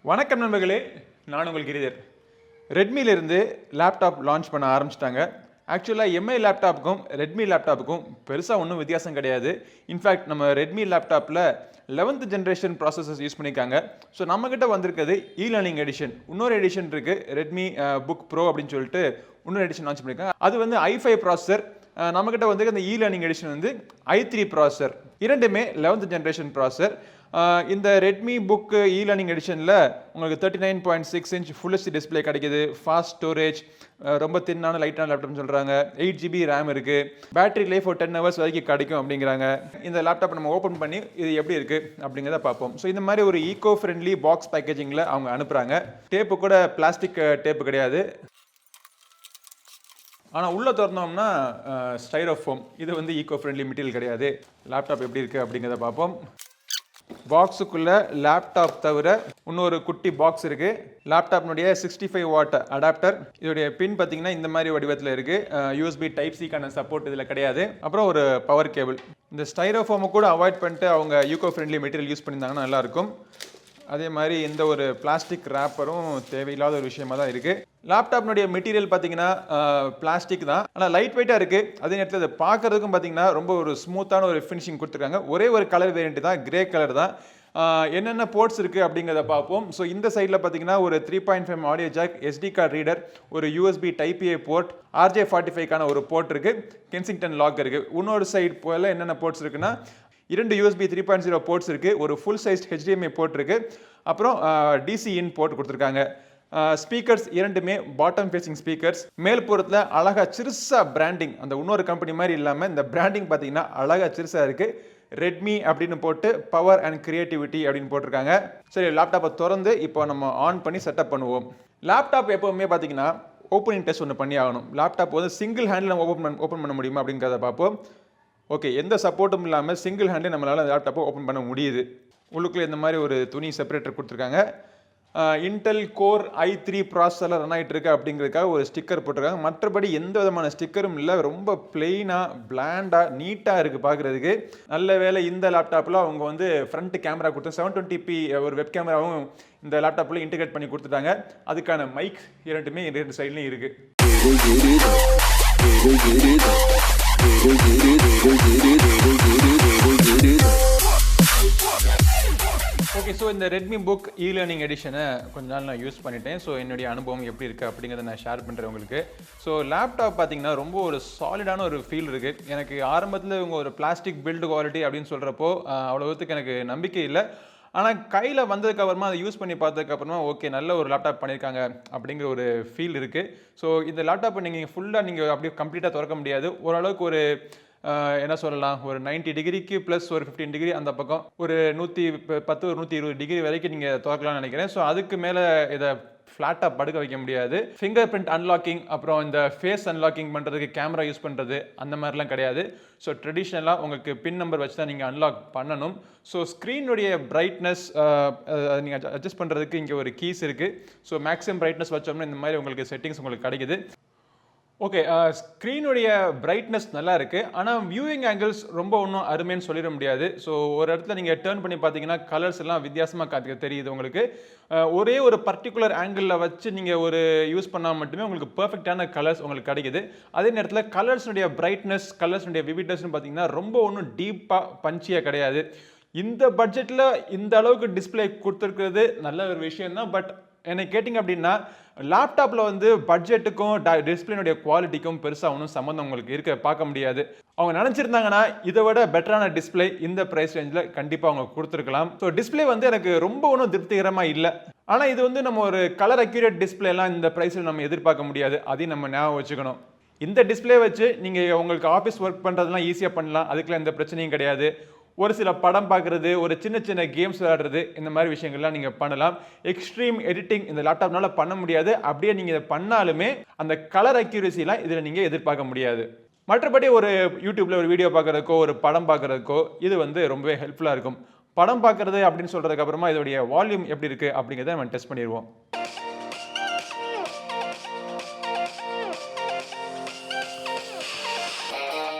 வணக்கம் நண்பர்களே, நான் உங்கள் கிரிதர். ரெட்மியிலிருந்து லேப்டாப் லான்ச் பண்ண ஆரம்பிச்சிட்டாங்க. ஆக்சுவலாக எம்ஐ லேப்டாப்புக்கும் ரெட்மி லேப்டாப்புக்கும் பெருசாக ஒன்றும் வித்தியாசம் கிடையாது. இன்ஃபேக்ட் நம்ம ரெட்மி லேப்டாப்பில் 11th ஜென்ரேஷன் ப்ராசஸர்ஸ் யூஸ் பண்ணியிருக்காங்க. ஸோ நம்மக்கிட்ட வந்திருக்கிறது லேர்னிங் எடிஷன். இன்னொரு எடிஷன் இருக்குது, ரெட்மி புக் ப்ரோ அப்படின்னு சொல்லிட்டு இன்னொரு எடிஷன் லான்ச் பண்ணியிருக்காங்க. அது வந்து i5 ப்ராசஸர். நம்மக்கிட்ட வந்து அந்த லேர்னிங் எடிஷன் வந்து i3 ப்ராசஸர். இரண்டுமே 11th ஜென்ரேஷன் ப்ராசஸர். இந்த ரெட்மி புக் லேர்னிங் எடிஷனில் உங்களுக்கு 39.6 இன்ச் ஃபுல் ஹெச்டி டிஸ்பிளே கிடைக்குது. ஃபாஸ்ட் ஸ்டோரேஜ், ரொம்ப தின்னான லைட்டான லேப்டாப்னு சொல்கிறாங்க. 8GB ரேம் இருக்குது. பேட்டரி லைஃப் ஒரு 10 ஹவர்ஸ் வரைக்கும் கிடைக்கும் அப்படிங்கிறாங்க. இந்த லேப்டாப் நம்ம ஓப்பன் பண்ணி இது எப்படி இருக்குது அப்படிங்கிறத பார்ப்போம். ஸோ இந்த மாதிரி ஒரு ஈகோ ஃப்ரெண்ட்லி பாக்ஸ் பேக்கேஜிங்கில் அவங்க அனுப்புகிறாங்க. டேப்பு கூட பிளாஸ்டிக் டேப்பு கிடையாது. ஆனால் உள்ளே திறந்தோம்னா ஸ்டைரோஃபோம். இது வந்து ஈகோ ஃப்ரெண்ட்லி மெட்டீரியல் கிடையாது. லேப்டாப் எப்படி இருக்குது அப்படிங்கிறத பார்ப்போம். பாக்ஸுக்குள்ள லேப்டாப் தவிர இன்னொரு குட்டி பாக்ஸ் இருக்கு. லேப்டாப்னுடைய 65 வாட் அடாப்டர். இதோடைய பின் பார்த்தீங்கன்னா இந்த மாதிரி வடிவத்தில் இருக்கு. யூஎஸ்பி டைப் சிக்கான சப்போர்ட் இதில் கிடையாது. அப்புறம் ஒரு பவர் கேபிள். இந்த ஸ்டைரோஃபோமை கூட அவாய்ட் பண்ணிட்டு அவங்க ஈகோ ஃப்ரெண்ட்லி மெட்டீரியல் யூஸ் பண்ணியிருந்தாங்கன்னா நல்லாயிருக்கும். அதே மாதிரி இந்த ஒரு பிளாஸ்டிக் ரேப்பரும் தேவையில்லாத ஒரு விஷயமா தான் இருக்குது. லேப்டாப்னுடைய மெட்டீரியல் பார்த்தீங்கன்னா பிளாஸ்டிக் தான், ஆனால் லைட் வெயிட்டாக இருக்குது. அதே நேரத்தில் இதை பார்க்குறதுக்கும் பார்த்தீங்கன்னா ரொம்ப ஒரு ஸ்மூத்தான ஒரு ஃபினிஷிங் கொடுத்துருக்காங்க. ஒரே ஒரு கலர் வேரியண்ட் தான், கிரே கலர் தான். என்னென்ன போர்ட்ஸ் இருக்குது அப்படிங்கிறத பார்ப்போம். ஸோ இந்த சைடில் பார்த்தீங்கன்னா ஒரு 3.5 audio jack, SD card reader, ஒரு USB டைப் A போர்ட், RJ45க்கான ஒரு போர்ட் இருக்குது, கென்சிங்டன் லாக் இருக்குது. இன்னொரு சைடு போல என்னென்ன போர்ட்ஸ் இருக்குன்னா 2 USB 3.0 போர்ட்ஸ் இருக்குது, ஒரு ஃபுல் சைஸ் HDMI போர்ட் இருக்குது, அப்புறம் DC இன் போர்ட் கொடுத்துருக்காங்க. ஸ்பீக்கர்ஸ் இரண்டுமே பாட்டம் ஃபேசிங் ஸ்பீக்கர்ஸ். மேல் புறத்தில் அழகாக சிறுசாக பிராண்டிங், அந்த இன்னொரு கம்பெனி மாதிரி இல்லாமல் இந்த பிராண்டிங் பார்த்தீங்கன்னா அழகாக சிறுசாக இருக்குது. ரெட்மி அப்படின்னு போட்டு பவர் அண்ட் கிரியேட்டிவிட்டி அப்படின்னு போட்டிருக்காங்க. சரி, லேப்டாப்பை திறந்து இப்போ நம்ம ஆன் பண்ணி செட்டப் பண்ணுவோம். லேப்டாப் எப்போவுமே பார்த்தீங்கன்னா ஓப்பனிங் டெஸ்ட் ஒன்று பண்ணி ஆகணும். லேப்டாப் வந்து சிங்கிள் ஹேண்டில் நம்ம ஓப்பன் பண்ண முடியுமா அப்படிங்கிறத பார்ப்போம். ஓகே, எந்த சப்போர்ட்டும் இல்லாமல் சிங்கிள் ஹேண்டே நம்மளால் லேப்டாப்பை ஓப்பன் பண்ண முடியுது. உள்ளுக்குள்ளே இந்த மாதிரி ஒரு துணி செப்பரேட்டர் கொடுத்துருக்காங்க. இன்டெல் கோர் i3 ப்ராசஸரில் ரன் ஆகிட்டு இருக்கு அப்படிங்கிறதுக்காக ஒரு ஸ்டிக்கர் போட்டிருக்காங்க. மற்றபடி எந்த விதமான ஸ்டிக்கரும் இல்லை. ரொம்ப பிளெயினாக பிளாண்டாக நீட்டாக இருக்குது பார்க்குறதுக்கு. நல்ல வேலை இந்த லேப்டாப்பில் அவங்க வந்து ஃப்ரண்ட் கேமரா கொடுத்து 720p ஒரு வெப் கேமராவும் இந்த லேப்டாப்பில் இன்டிகிரேட் பண்ணி கொடுத்துட்டாங்க. அதுக்கான மைக் இரண்டுமே 2 சைட்லையும் இருக்குது. ஓகே, ஸோ இந்த ரெட்மி புக் லேர்னிங் எடிஷனை கொஞ்ச நாள் நான் யூஸ் பண்ணிட்டேன். ஸோ என்னுடைய அனுபவம் எப்படி இருக்குது அப்படிங்கிறத நான் ஷேர் பண்ணுறேன் உங்களுக்கு. ஸோ லேப்டாப் பார்த்தீங்கன்னா ரொம்ப ஒரு சாலிடான ஒரு ஃபீல் இருக்குது. எனக்கு ஆரம்பத்தில் இவங்க ஒரு பிளாஸ்டிக் பில்டு குவாலிட்டி அப்படின்னு சொல்கிறப்போ அவ்வளோத்துக்கு எனக்கு நம்பிக்கை இல்லை. ஆனால் கையில் வந்ததுக்கப்புறமா அதை யூஸ் பண்ணி பார்த்ததுக்கப்புறமா ஓகே, நல்ல ஒரு லேப்டாப் பண்ணியிருக்காங்க அப்படிங்கிற ஒரு ஃபீல் இருக்குது. ஸோ இந்த லேப்டாப்பை நீங்கள் ஃபுல்லாக நீங்கள் அப்படியே கம்ப்ளீட்டாக திறக்க முடியாது. ஓரளவுக்கு ஒரு என்ன சொல்லலாம், ஒரு 90 டிகிரிக்கு ப்ளஸ் ஒரு 15 டிகிரி அந்த பக்கம் ஒரு 110 ஒரு 120 டிகிரி வரைக்கும் நீங்கள் திறக்கலாம்னு நினைக்கிறேன். ஸோ அதுக்கு மேலே இதை ஃப்ளாட்டாக படுக்க வைக்க முடியாது. ஃபிங்கர் பிரிண்ட் அன்லாக்கிங், அப்புறம் இந்த ஃபேஸ் அன்லாக்கிங் பண்ணுறதுக்கு கேமரா யூஸ் பண்ணுறது அந்த மாதிரிலாம் கிடையாது. ஸோ ட்ரெடிஷ்னலாக உங்களுக்கு பின் நம்பர் வச்சு தான் நீங்கள் அன்லாக் பண்ணணும். ஸோ ஸ்க்ரீனுடைய பிரைட்னஸ் நீங்கள் அட்ஜஸ்ட் பண்ணுறதுக்கு இங்கே ஒரு கீஸ் இருக்குது. ஸோ மேக்ஸிமம் பிரைட்னஸ் வச்சோம்னா இந்த மாதிரி உங்களுக்கு செட்டிங்ஸ் உங்களுக்கு கிடைக்குது. ஓகே, ஸ்க்ரீனுடைய பிரைட்னஸ் நல்லா இருக்குது. ஆனால் வியூவிங் ஆங்கிள்ஸ் ரொம்ப ஒன்றும் அருமைன்னு சொல்லிட முடியாது. ஸோ ஒரு இடத்துல நீங்கள் டேர்ன் பண்ணி பார்த்தீங்கன்னா கலர்ஸ் எல்லாம் வித்தியாசமாக தெரியுது உங்களுக்கு. ஒரே ஒரு பர்டிகுலர் ஆங்கிளில் வச்சு நீங்கள் ஒரு யூஸ் பண்ணால் மட்டுமே உங்களுக்கு பர்ஃபெக்டான கலர்ஸ் உங்களுக்கு கிடைக்குது. அதே நேரத்தில் கலர்ஸ்னுடைய பிரைட்னஸ், கலர்ஸ்னுடைய விவிட்னஸ்னு பார்த்தீங்கன்னா ரொம்ப ஒன்றும் டீப்பாக பஞ்சியாக கிடையாது. இந்த பட்ஜெட்டில் இந்த அளவுக்கு டிஸ்பிளே கொடுத்துருக்கிறது நல்ல ஒரு விஷயம் தான். பட் என்னை கேட்டிங்க அப்படின்னா லேப்டாப்பில் வந்து பட்ஜெட்டுக்கும் டிஸ்பிளேனுடைய குவாலிட்டிக்கும் பெருசாக ஒன்றும் சம்மந்தம் உங்களுக்கு பார்க்க முடியாது. அவங்க நினச்சிருந்தாங்கன்னா இதை விட பெட்டரான டிஸ்பிளே இந்த ப்ரைஸ் ரேஞ்சில் கண்டிப்பாக அவங்க கொடுத்துருக்கலாம். ஸோ டிஸ்பிளே வந்து எனக்கு ரொம்ப ஒன்றும் திருப்திகரமாக இல்லை. ஆனால் இது வந்து நம்ம ஒரு கலர் அக்யூரேட் டிஸ்பிளேலாம் இந்த ப்ரைஸில் நம்ம எதிர்பார்க்க முடியாது. அதையும் நம்ம ஞாபகம் வச்சுக்கணும். இந்த டிஸ்பிளே வச்சு நீங்கள் உங்களுக்கு ஆஃபீஸ் ஒர்க் பண்ணுறதுலாம் ஈஸியாக பண்ணலாம். அதுக்கெலாம் எந்த பிரச்சனையும் கிடையாது. ஒரு சில படம் பார்க்குறது, ஒரு சின்ன சின்ன கேம்ஸ் விளையாடுறது, இந்த மாதிரி விஷயங்கள்லாம் நீங்கள் பண்ணலாம். எக்ஸ்ட்ரீம் எடிட்டிங் இந்த லேப்டாப்னால பண்ண முடியாது. அப்படியே நீங்கள் இதை பண்ணாலுமே அந்த கலர் அக்யூரசிலாம் இதில் நீங்கள் எதிர்பார்க்க முடியாது. மற்றபடி ஒரு யூடியூப்பில் ஒரு வீடியோ பார்க்குறதுக்கோ ஒரு படம் பார்க்குறதுக்கோ இது வந்து ரொம்பவே ஹெல்ப்ஃபுல்லாக இருக்கும். படம் பார்க்குறது அப்படின்னு சொல்கிறதுக்கு அப்புறமா இதோடைய வால்யூம் எப்படி இருக்குது அப்படிங்கிறத நம்ம டெஸ்ட் பண்ணிடுவோம்.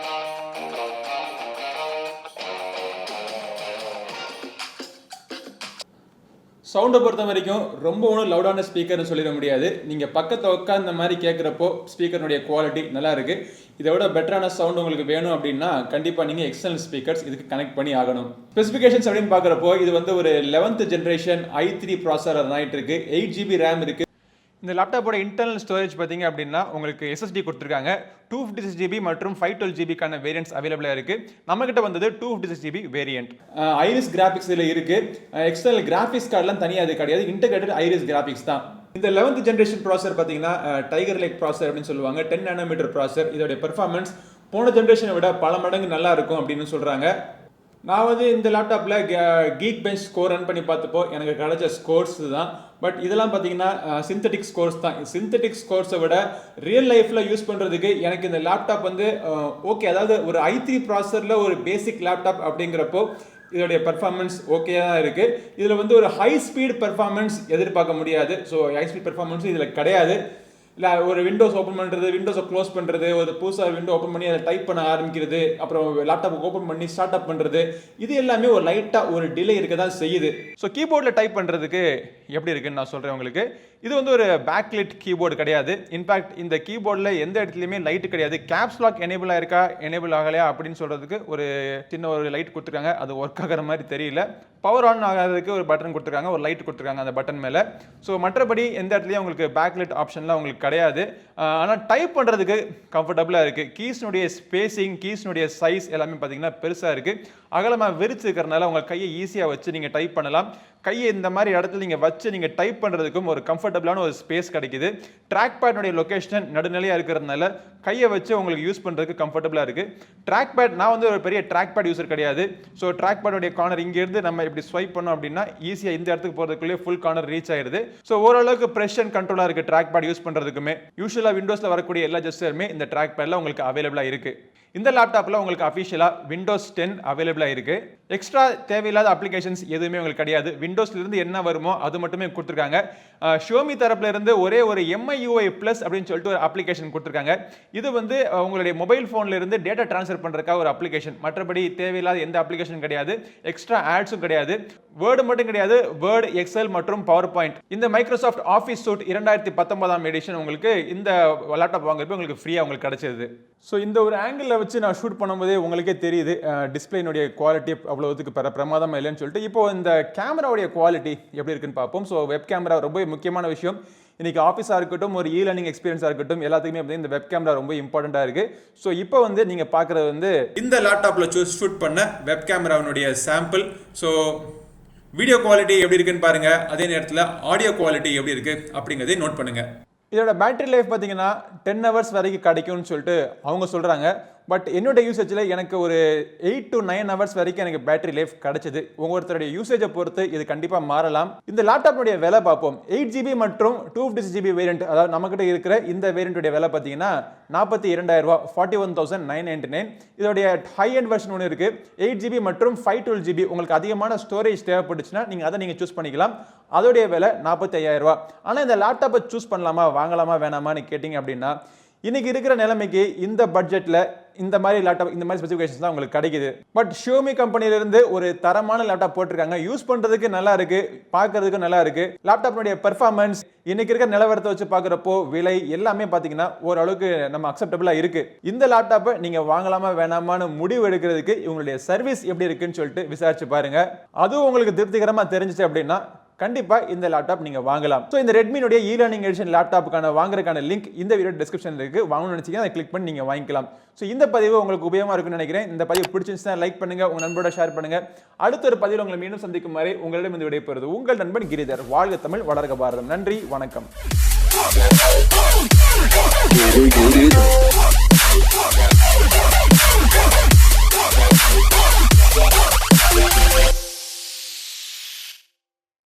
சவுண்டை பொறுத்த வரைக்கும் ரொம்ப ஒன்றும் லவுடான ஸ்பீக்கர்னு சொல்லிட முடியாது. நீங்கள் பக்கத்தில் உட்காந்த மாதிரி கேட்குறப்போ ஸ்பீக்கருடைய குவாலிட்டி நல்லா இருக்குது. இதை விட பெட்டரான சவுண்ட் உங்களுக்கு வேணும் அப்படின்னா கண்டிப்பாக நீங்கள் எக்ஸ்டர்னல் ஸ்பீக்கர்ஸ் இதுக்கு கனெக்ட் பண்ணி ஆகணும். ஸ்பெசிஃபிகேஷன்ஸ் அப்படின்னு பார்க்குறப்போ இது வந்து ஒரு 11th ஜென்ரேஷன் i3 ப்ராசஸர் ஆகிட்டு இருக்கு. 8GB RAM இருக்குது. இந்த லேப்டாப்போட இன்டர்னல் ஸ்டோரேஜ் பார்த்தீங்க அப்படின்னா உங்களுக்கு SSD கொடுத்துருக்காங்க. 256GB மற்றும் 512GBக்கான வேரியன்ட்ஸ் அவைலபிளாக இருக்குது. நம்மகிட்ட வந்தது 256GB வேரியன்ட். ஐரிஸ் கிராஃபிக்ஸ் இதில் இருக்குது. எக்ஸ்டர்னல் கிராஃபிக்ஸ் கார்டெலாம் தனியாக அது கிடையாது, இன்டெகிரேட்டட் ஐரிஸ் கிராஃபிக்ஸ் தான். இந்த 11th ஜென்ரேஷன் ப்ராசஸர் பார்த்தீங்கன்னா டைகர் லேக் ப்ராசஸர் அப்படின்னு சொல்லுவாங்க. 10 nm ப்ராசஸர். இதோடைய பெர்ஃபார்மன்ஸ் போன ஜென்ரேஷனை விட பல மடங்கு நல்லா இருக்கும் அப்படின்னு சொல்கிறாங்க. நான் வந்து இந்த லேப்டாப்பில் கீக் பெஞ்ச் ஸ்கோர் ரன் பண்ணி பார்த்தப்போ எனக்கு கிடைச்ச ஸ்கோர்ஸ் தான். பட் இதெல்லாம் பார்த்தீங்கன்னா சிந்தட்டிக் ஸ்கோர்ஸ் தான். சிந்தட்டிக் ஸ்கோர்ஸை விட ரியல் லைஃப்பில் யூஸ் பண்ணுறதுக்கு எனக்கு இந்த லேப்டாப் வந்து ஓகே. அதாவது ஒரு i3 ப்ராசஸரில் ஒரு பேசிக் லேப்டாப் அப்படிங்கிறப்போ இதோடைய பெர்ஃபார்மன்ஸ் ஓகே தான் இருக்குது. இதில் வந்து ஒரு ஹை ஸ்பீட் பெர்ஃபார்மன்ஸ் எதிர்பார்க்க முடியாது. ஸோ ஹை ஸ்பீட் பெர்ஃபார்மன்ஸும் இதில் கிடையாது. இல்லை ஒரு விண்டோஸ் ஓப்பன் பண்ணுறது, விண்டோஸை க்ளோஸ் பண்ணுறது, ஒரு புதுசாக விண்டோ ஓப்பன் பண்ணி அதை டைப் பண்ண ஆரம்பிக்கிறது, அப்புறம் லேப்டாப் ஓப்பன் பண்ணி ஸ்டார்ட் அப் பண்ணுறது, இது எல்லாமே ஒரு லைட்டாக ஒரு டிலே இருக்க தான் செய்யுது. ஸோ கீபோர்டில் டைப் பண்ணுறதுக்கு எப்படி இருக்குன்னு நான் சொல்கிறேன் உங்களுக்கு. இது வந்து ஒரு பேக்லிட் கீபோர்டு கிடையாது. இன்ஃபேக்ட் இந்த கீபோர்டில் எந்த இடத்துலையுமே லைட்டு கிடையாது. கேப்ஸ் லாக் எனேபிள் ஆயிருக்கா எனேபிள் ஆகலையா அப்படின்னு சொல்கிறதுக்கு ஒரு சின்ன ஒரு லைட் கொடுத்துருக்காங்க. அது ஒர்க் ஆகிற மாதிரி தெரியல. பவர் ஆன் ஆகிறதுக்கு ஒரு பட்டன் கொடுத்துருக்காங்க, ஒரு லைட் கொடுத்துருக்காங்க அந்த பட்டன் மேலே. ஸோ மற்றபடி எந்த இடத்துலையும் உங்களுக்கு பேக்லிட் ஆப்ஷன்லாம் உங்களுக்கு கிடையாது. ஆனால் டைப் பண்ணுறதுக்கு கம்ஃபர்டபுளாக இருக்குது. கீஸ்னுடைய ஸ்பேசிங், கீஸ்னுடைய சைஸ் எல்லாமே பார்த்தீங்கன்னா பெருசாக இருக்குது. அகலமாக விரிச்சுக்கிறதுனால உங்கள் கையை ஈஸியாக வச்சு நீங்கள் டைப் பண்ணலாம். கையை இந்த மாதிரி இடத்துல நீங்கள் வச்சு நீங்கள் டைப் பண்ணுறதுக்கும் ஒரு கம்ஃபர்டபுளான ஒரு ஸ்பேஸ் கிடைக்குது. ட்ராக் பேட்னுடைய லொக்கேஷன் நடுநிலையாக இருக்கிறதுனால கையை வச்சு உங்களுக்கு யூஸ் பண்ணுறதுக்கு கம்ஃபர்டபுளாக இருக்குது. ட்ராக் பேட், நான் வந்து ஒரு பெரிய ட்ராக் பேட் யூஸர் கிடையாது. ஸோ ட்ராக் பேடுடைய கார்னர் இங்கேருந்து நம்ம இப்படி ஸ்வைப் பண்ணோம் அப்படின்னா ஈஸியாக இந்த இடத்துக்கு போகிறதுக்குள்ளே ஃபுல் கார்னர் ரீச் ஆயிடுது. ஸோ ஓரளவுக்கு ப்ரெஷ் அண்ட் கண்ட்ரோலாக இருக்குது ட்ராக் பேட் யூஸ் பண்ணுறதுக்குமே. யூஸ்வலாக விண்டோஸில் வரக்கூடிய எல்லா ஜெஸ்டருமே இந்த ட்ராக் பேடில் உங்களுக்கு அவைலபிளாக இருக்குது. இந்த லேப்டாப்பில் உங்களுக்கு அஃபிஷியலாக Windows 10 அவைலபிளாக இருக்குது. எக்ஸ்ட்ரா தேவையில்லாத அப்ளிகேஷன்ஸ் எதுவுமே உங்களுக்கு கிடையாது. விண்டோஸ்லேருந்து என்ன வருமோ அது மட்டுமே கொடுத்துருக்காங்க. ஷியோமி தரப்புல இருந்து ஒரே ஒரு MIUI Plus அப்படின்னு சொல்லிட்டு ஒரு அப்ளிகேஷன் கொடுத்துருக்காங்க. இது வந்து உங்களுடைய மொபைல் ஃபோன்ல இருந்து டேட்டா ட்ரான்ஸ்ஃபர் பண்ணுறதுக்காக ஒரு அப்ளிகேஷன். மற்றபடி தேவையில்லாத எந்த அப்ளிகேஷன் கிடையாது. எக்ஸ்ட்ரா ஆட்ஸும் கிடையாது. வேர்டு மட்டும் கிடையாது. வேர்டு, எக்ஸல் மற்றும் பவர் பாயிண்ட். இந்த மைக்ரோசாஃப்ட் ஆஃபீஸ் சூட் 2019 எடிஷன் உங்களுக்கு இந்த லேப்டாப் வாங்குறப்ப உங்களுக்கு ஃப்ரீயாக உங்களுக்கு கிடைச்சது. ஸோ இந்த ஒரு ஆங்கிளில் வச்சு நான் ஷூட் பண்ணும்போதே உங்களுக்கே தெரியுது டிஸ்பிளேனுடைய குவாலிட்டி அவ்வளோதுக்கு பிரமாதமாக இல்லைன்னு சொல்லிட்டு. இப்போ இந்த கேமராவுடைய குவாலிட்டி எப்படி இருக்குன்னு பார்ப்போம். ஸோ வெப் கேமரா ரொம்ப முக்கியமான விஷயம். இன்னைக்கு ஆஃபீஸாக இருக்கட்டும், ஒரு லேர்னிங் எக்ஸ்பீரியன்ஸாக இருக்கட்டும், எல்லாத்துக்குமே வந்து இந்த வெப் கேமரா ரொம்ப இம்பார்ட்டண்ட்டாக இருக்குது. ஸோ இப்போ வந்து நீங்கள் பார்க்குறது வந்து இந்த லேப்டாப்பில் ஷூட் பண்ண வெப் கேமராவுடைய சாம்பிள். ஸோ வீடியோ குவாலிட்டி எப்படி இருக்குன்னு பாருங்கள். அதே நேரத்தில் ஆடியோ குவாலிட்டி எப்படி இருக்குது அப்படிங்கிறதை நோட் பண்ணுங்கள். இதோட பேட்டரி லைஃப் பார்த்தீங்கன்னா 10 hours வரைக்கும் கிடைக்கும்னு சொல்லிட்டு அவங்க சொல்கிறாங்க. பட் என்னோட யூசேஜில் எனக்கு ஒரு 8 to 9 hours வரைக்கும் எனக்கு பேட்டரி லைஃப் கிடைச்சது. ஒவ்வொருத்தருடைய யூசேஜை பொறுத்து இது கண்டிப்பாக மாறலாம். இந்த லேப்டாப்புடைய விலை பார்ப்போம். 8GB மற்றும் 256GB வேரியன்ட், அதாவது நம்மகிட்ட இருக்கிற இந்த வேரியன்ட்டுடைய விலை பார்த்தீங்கன்னா 42,000 ரூபா, 41,999. இதோடைய ஹை எண்ட் வெர்ஷன் ஒன்று இருக்குது. 8GB மற்றும் 512GB. உங்களுக்கு அதிகமான ஸ்டோரேஜ் தேவைப்பட்டுச்சுன்னா நீங்கள் அதை நீங்கள் சூஸ் பண்ணிக்கலாம். அதோடைய விலை 45,000 ரூபா. ஆனால் இந்த லேப்டாப்பை சூஸ் பண்ணலாமா, வாங்கலாமா வேணாமான்னு கேட்டிங்க அப்படின்னா இன்னைக்கு இருக்கிற நிலைமைக்கு இந்த பட்ஜெட்டில் இந்த மாதிரி லேப்டாப், இந்த மாதிரி ஸ்பெசிஃபிகேஷன்ஸ் தான் உங்களுக்கு கிடைக்குது. பட் ஷியோமி கம்பெனியிலிருந்து ஒரு தரமான லேப்டாப் போட்டிருக்காங்க. யூஸ் பண்ணுறதுக்கு நல்லா இருக்குது, பார்க்கறதுக்கு நல்லா இருக்குது. லேப்டாப்னுடைய பெர்ஃபார்மன்ஸ் இன்னைக்கு இருக்கிற நிலவரத்தை வச்சு பார்க்குறப்போ விலை எல்லாமே பார்த்தீங்கன்னா ஓரளவுக்கு நம்ம அக்செப்டபிளாக இருக்குது. இந்த லேப்டாப்பை நீங்கள் வாங்கலாமா வேணாமான்னு முடிவு எடுக்கிறதுக்கு இவங்களுடைய சர்வீஸ் எப்படி இருக்குன்னு சொல்லிட்டு விசாரிச்சு பாருங்க. அதுவும் உங்களுக்கு திருப்திகரமாக தெரிஞ்சிச்சு அப்படின்னா கண்டிப்பாக இந்த லேப்டாப் நீங்கள் வாங்கலாம். ஸோ இந்த ரெட்மினுடைய லேர்னிங் எடிஷன் லேப்டாப்புக்கான வாங்குறதுக்கான லிங்க் இந்த வீடியோ டிஸ்கிரிப்ஷனில் இருக்குது. வாங்கணும்னு நினச்சிங்கன்னா அதை கிளிக் பண்ணி நீங்கள் வாங்கிக்கலாம். ஸோ இந்த பதிவு உங்களுக்கு உபயோகமாக இருக்குன்னு நினைக்கிறேன். இந்த பதிவு பிடிச்சிருந்துச்சுன்னா லைக் பண்ணுங்கள், உங்கள் நண்பரோட ஷேர் பண்ணுங்கள். அடுத்த ஒரு பதிவில் உங்களை மீண்டும் சந்திக்கும் வரை உங்களிடம் இந்த விடைபெறுவது உங்கள் நண்பன் கிரிதர். வாழ்க தமிழ், வளர்க பாரதம். நன்றி, வணக்கம்.